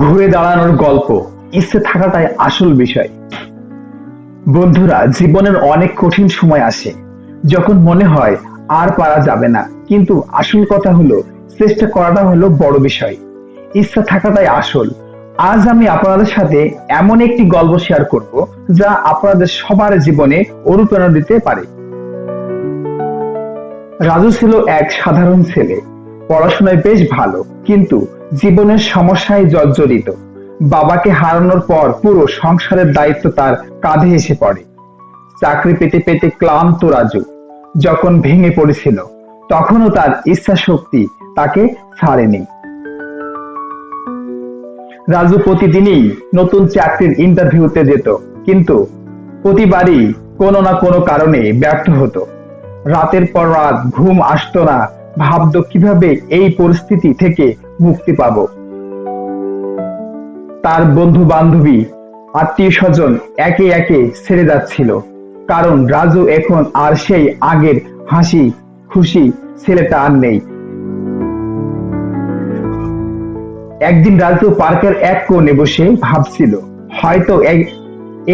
ঘুরে দাঁড়ানোর গল্প। ইচ্ছে থাকাটাই আসল বিষয়। বন্ধুরা, জীবনের অনেক কঠিন সময় আসে যখন মনে হয় আর পারা যাবে না, কিন্তু আসল কথা হলো চেষ্টা করাটা হলো বড় বিষয়। ইচ্ছা থাকাটাই আসল। আজ আমি আপনাদের সাথে এমন একটি গল্প শেয়ার করব যা আপনাদের সবার জীবনে অনুপ্রেরণা দিতে পারে। রাজু ছিল এক সাধারণ ছেলে। পড়াশোনায় বেশ ভালো, কিন্তু জীবনের সমস্যায় জর্জরিত। বাবাকে হারানোর পর পুরো সংসারের দায়িত্ব তার কাঁধে এসে পড়ে। চাকরি পেতে পেতে ক্লান্ত রাজু যখন ভেঙে পড়েছিল, তখনও তার ইচ্ছা শক্তি তাকে ছাড়েনি। রাজু প্রতিদিনই নতুন চাকরির ইন্টারভিউতে যেত, কিন্তু প্রতিবারই কোনো না কোনো কারণে ব্যর্থ হতো। রাতের পর রাত ঘুম আসতো না, ভাবতো কিভাবে এই পরিস্থিতি থেকে মুক্তি পাবো। তার বন্ধু বান্ধবী, আত্মীয় স্বজন একে একে ছেড়ে যাচ্ছিল, কারণ রাজু এখন আর সেই আগের হাসি খুশি ছেলেটা আর নেই। একদিন রাজু পার্কের এক কোণে বসে ভাবছিল, হয়তো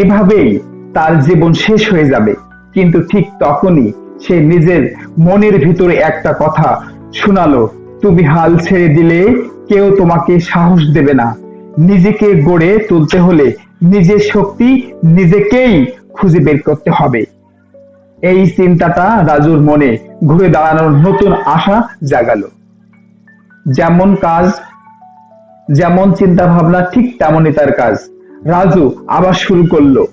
এভাবেই তার জীবন শেষ হয়ে যাবে। কিন্তু ঠিক তখনই সে নিজের মনের ভিতরে একটা কথা শোনালো, তুমি হাল ছেড়ে দিলে কেউ তোমাকে সাহস দেবে না। নিজেকে গড়ে তুলতে হলে নিজের শক্তি নিজেকেই খুঁজে বের করতে হবে। এই চিন্তাটা রাজুর মনে ঘুরে দাঁড়ানোর নতুন আশা জাগালো। যেমন কাজ, যেমন চিন্তা ভাবনা, ঠিক তেমনই তার কাজ। রাজু আবার শুরু করলো,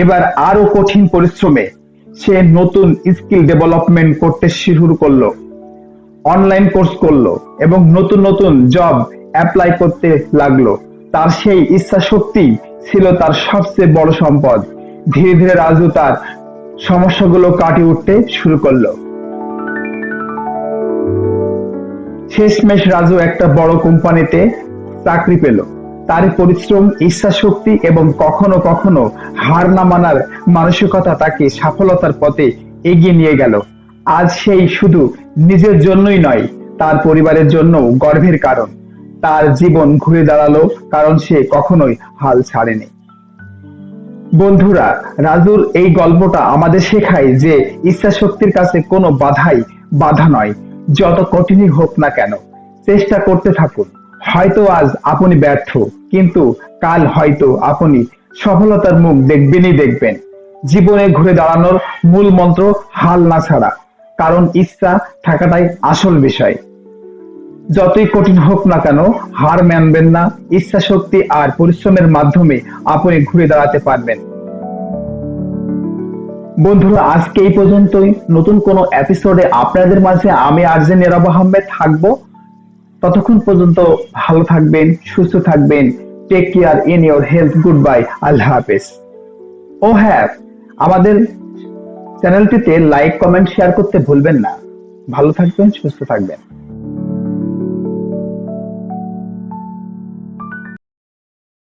এবার আরো কঠিন পরিশ্রমে। সে নতুন স্কিল ডেভেলপমেন্ট করতে শুরু করলো, অনলাইন কোর্স করলো এবং নতুন নতুন জব অ্যাপ্লাই করতে লাগলো। তার সেই ইচ্ছা শক্তি ছিল তার সবচেয়ে বড় সম্পদ। ধীরে ধীরে রাজু তার সমস্যাগুলো কাটিয়ে উঠতে শুরু করলো। শেষমেশ রাজু একটা বড় কোম্পানিতে চাকরি পেল। তার পরিশ্রম, ইচ্ছা শক্তি এবং কখনো কখনো হার না মানার মানসিকতা তাকে সফলতার পথে এগিয়ে নিয়ে গেল। আজ সেই শুধু নিজের জন্যই নয়, তার পরিবারের জন্য গর্বের কারণ। তার জীবন ঘুরে দাঁড়ালো কারণ সে কখনোই হাল ছাড়েনি। বন্ধুরা, রাজুর এই গল্পটা আমাদের শেখায় যে ইচ্ছা শক্তির কাছে কোনো বাধাই বাধা নয়। যত কঠিনই হোক না কেন, চেষ্টা করতে থাকুন। হয়তো আজ আপনি ব্যর্থ, কিন্তু কাল হয়তো আপনি সফলতার মুখ দেখবেনই দেখবেন। জীবনে ঘুরে দাঁড়ানোর মূল মন্ত্র হাল না ছাড়া, কারণ ইচ্ছা থাকাটাই আসল বিষয়। যতই কঠিন হোক না কেন, হার মানবেন না। ইচ্ছা শক্তি আর পরিশ্রমের মাধ্যমে আপনি ঘুরে দাঁড়াতে পারবেন। বন্ধুরা, আজকে এই পর্যন্তই। নতুন কোনো এপিসোডে আপনাদের মাঝে আমি আরজে নীরব আহমেদ থাকবো। ততক্ষণ পর্যন্ত ভালো থাকবেন, সুস্থ থাকবেন। Take care in your health. Good bye, আল্লাহ হাফেজ। ও হ্যাঁ, আমাদের চ্যানেলটিতে লাইক, কমেন্ট, শেয়ার করতে ভুলবেন না। ভালো থাকবেন, সুস্থ থাকবেন।